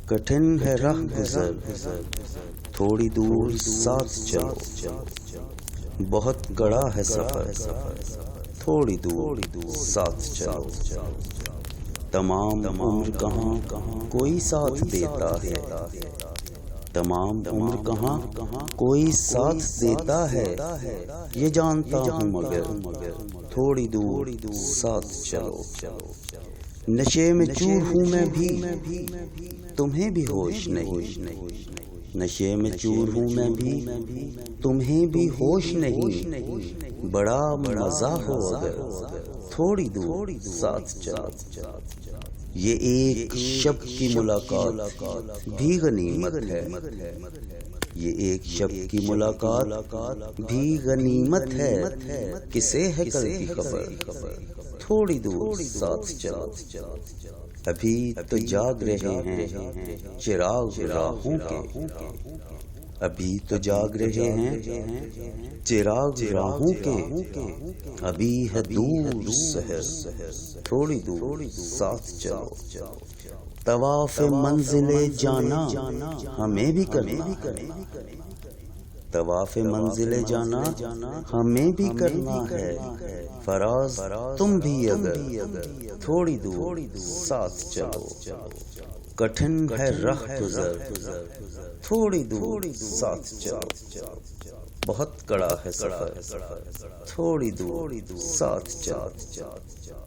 کٹھن ہے راہ گزر تھوڑی دور ساتھ چلو، بہت کڑا ہے سفر تھوڑی دور ساتھ چلو۔ تمام عمر کہاں کوئی ساتھ دیتا ہے، تمام عمر کہاں کوئی ساتھ دیتا ہے، یہ جانتا ہوں مگر تھوڑی دور ساتھ چلو۔ نشے میں چور ہوں میں بھی تمہیں بھی ہوش نہیں، نشے میں چور ہوں میں بھی تمہیں بھی ہوش نہیں، بڑا مزہ ہو اگر تھوڑی دور ساتھ چلو۔ یہ ایک شب کی ملاقات بھی غنیمت ہے، یہ ایک شب کی ملاقات بھی غنیمت ہے، کسے ہے کل کی خبر تھوڑی دور ساتھ چلو۔ ابھی تو جاگ رہے ہیں چراغ راہوں کے، ابھی تو جاگ رہے ہیں چراغ راہوں کے، ابھی ہے دور سحر تھوڑی دور ساتھ چلو۔ طواف منزل جانا ہمیں بھی کرنا ہے، طواف منزل جانا ہمیں بھی کرنا ہے، فراز تم بھی اگر تھوڑی دور ساتھ چلو۔ کٹھن ہے راہ گزر تھوڑی دور ساتھ چلو، بہت کڑا ہے سفر تھوڑی دور ساتھ چلو۔